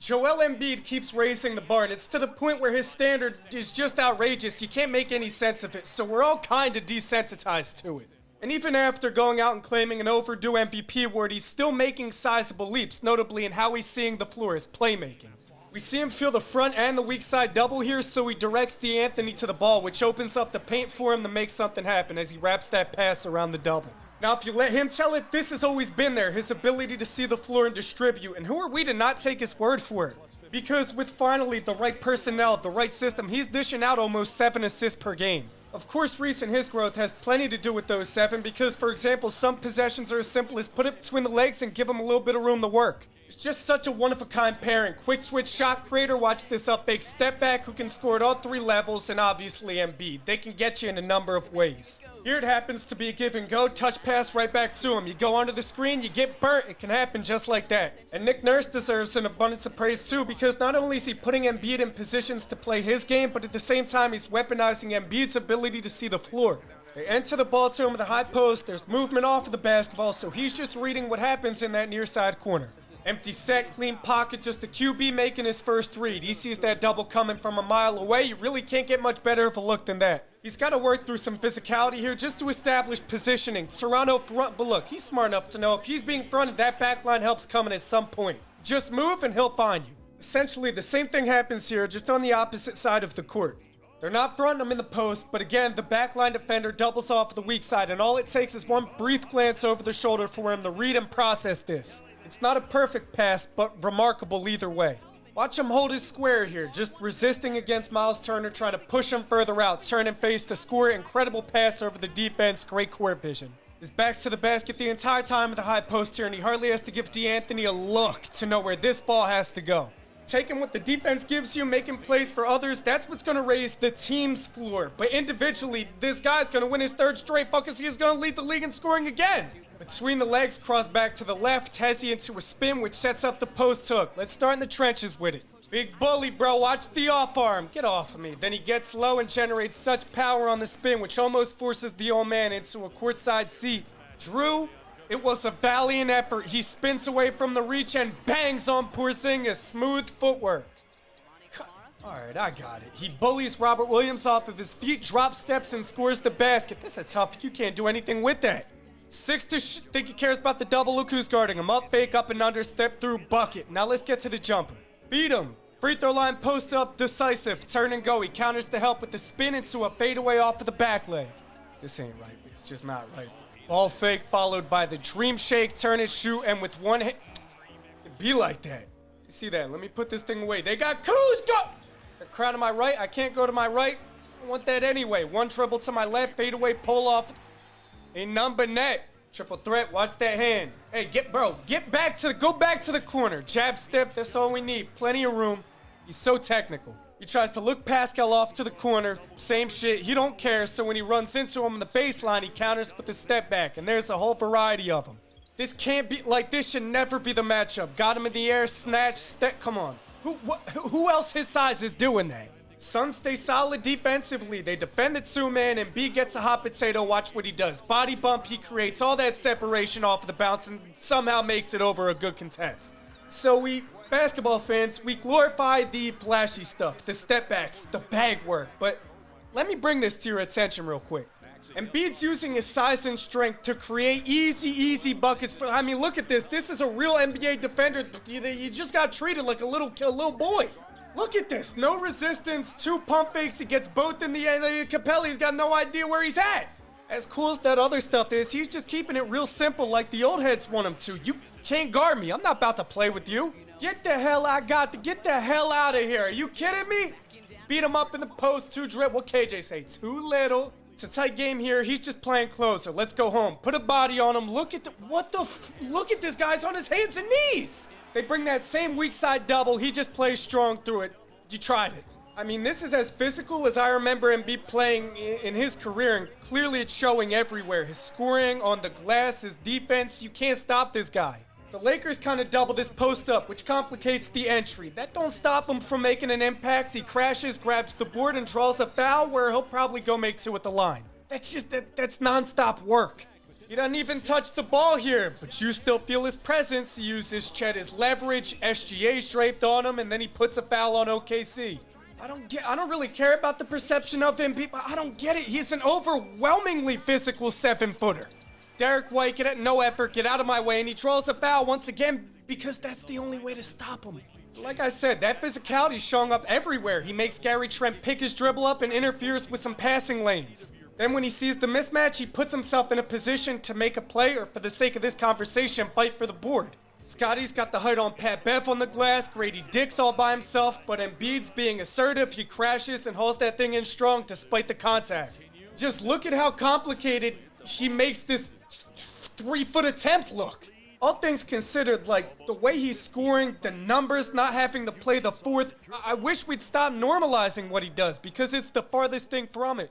Joel Embiid keeps raising the bar, and it's to the point where his standard is just outrageous. You can't make any sense of it, so we're all kind of desensitized to it. And even after going out and claiming an overdue MVP award, he's still making sizable leaps, notably in how he's seeing the floor, his playmaking. We see him feel the front and the weak side double here, so he directs D'Anthony to the ball, which opens up the paint for him to make something happen as he wraps that pass around the double. Now, if you let him tell it, this has always been there, his ability to see the floor and distribute, and who are we to not take his word for it? Because with finally the right personnel, the right system, he's dishing out almost 7 assists per game. Of course, Reese and his growth has plenty to do with those 7 because, for example, some possessions are as simple as put it between the legs and give him a little bit of room to work. It's just such a one-of-a-kind pairing. Quick switch shot creator, watch this up fake step back who can score at all 3 levels, and obviously Embiid. They can get you in a number of ways. Here it happens to be a give and go, touch pass right back to him. You go under the screen, you get burnt, it can happen just like that. And Nick Nurse deserves an abundance of praise too, because not only is he putting Embiid in positions to play his game, but at the same time he's weaponizing Embiid's ability to see the floor. They enter the ball to him with a high post, there's movement off of the basketball, so he's just reading what happens in that near side corner. Empty set, clean pocket, just a QB making his first read. He sees that double coming from a mile away. You really can't get much better of a look than that. He's got to work through some physicality here just to establish positioning. Serrano front, but look, he's smart enough to know if he's being fronted, that back line helps coming at some point. Just move and he'll find you. Essentially, the same thing happens here, just on the opposite side of the court. They're not fronting him in the post, but again, the backline defender doubles off of the weak side, and all it takes is one brief glance over the shoulder for him to read and process this. It's not a perfect pass, but remarkable either way. Watch him hold his square here, just resisting against Miles Turner, trying to push him further out, turn and face to score. Incredible pass over the defense, great court vision. His back's to the basket the entire time of the high post here, and he hardly has to give D'Anthony a look to know where this ball has to go. Taking what the defense gives you, making plays for others, that's what's going to raise the team's floor. But individually, this guy's going to win his 3rd straight focus. He's going to lead the league in scoring again. Between the legs, cross back to the left, Hezzy into a spin, which sets up the post hook. Let's start in the trenches with it. Big bully, bro. Watch the off arm. Get off of me. Then he gets low and generates such power on the spin, which almost forces the old man into a courtside seat. Drew, it was a valiant effort. He spins away from the reach and bangs on Porzingis. Smooth footwork. All right, I got it. He bullies Robert Williams off of his feet, drop steps, and scores the basket. That's a tough. You can't do anything with that. 6 to think he cares about the double. Look who's guarding him. Up, fake, up and under, step through, bucket. Now let's get to the jumper. Beat him. Free throw line, post up, decisive. Turn and go. He counters the help with the spin into a fadeaway off of the back leg. This ain't right. It's just not right. Ball fake followed by the dream shake, turn and shoot, and with one hit. It be like that. You see that? Let me put this thing away. They got Kuz. Go! The crowd to my right. I can't go to my right. I want that anyway. One dribble to my left, fadeaway, pull off. A number net. Triple threat, watch that hand. Hey, go back to the corner. Jab step, that's all we need. Plenty of room. He's so technical. He tries to look Pascal off to the corner. Same shit, he don't care. So when he runs into him on the baseline, he counters with the step back. And there's a whole variety of them. This can't be, like, this should never be the matchup. Got him in the air, snatch, step, come on. Who else his size is doing that? Suns stay solid defensively. They defend the 2-man, and B gets a hot potato. Watch what he does. Body bump, he creates all that separation off of the bounce and somehow makes it over a good contest. So we, basketball fans, we glorify the flashy stuff, the step backs, the bag work. But let me bring this to your attention real quick. Embiid's using his size and strength to create easy buckets. I mean, look at this. This is a real NBA defender. You just got treated like a little boy. Look at this. No resistance, 2 pump fakes. He gets both in the end. Capelli's got no idea where he's at. As cool as that other stuff is, he's just keeping it real simple like the old heads want him to. You can't guard me. I'm not about to play with you. Get the hell get the hell out of here. Are you kidding me? Beat him up in the post, 2 dribble. What KJ say? Too little. It's a tight game here. He's just playing closer. Let's go home. Put a body on him. Look at look at this guy's on his hands and knees. They bring that same weak side double. He just plays strong through it. You tried it. I mean, this is as physical as I remember him be playing in his career, and clearly it's showing everywhere. His scoring on the glass, his defense, you can't stop this guy. The Lakers kind of double this post up, which complicates the entry. That don't stop him from making an impact. He crashes, grabs the board, and draws a foul where he'll probably go make 2 at the line. That's nonstop work. He doesn't even touch the ball here, but you still feel his presence. He uses Chet as leverage, SGA draped on him, and then he puts a foul on OKC. I don't really care about the perception of him, but I don't get it. He's an overwhelmingly physical 7-footer. Derek White, get at no effort, get out of my way, and he draws a foul once again because that's the only way to stop him. Like I said, that physicality's showing up everywhere. He makes Gary Trent pick his dribble up and interferes with some passing lanes. Then when he sees the mismatch, he puts himself in a position to make a play, or for the sake of this conversation, fight for the board. Scotty's got the height on Pat Bev on the glass, Grady Dick's all by himself, but Embiid's being assertive. He crashes and hauls that thing in strong despite the contact. Just look at how complicated he makes this 3-foot attempt look. All things considered, like, the way he's scoring, the numbers, not having to play the fourth, I wish we'd stop normalizing what he does, because it's the farthest thing from it.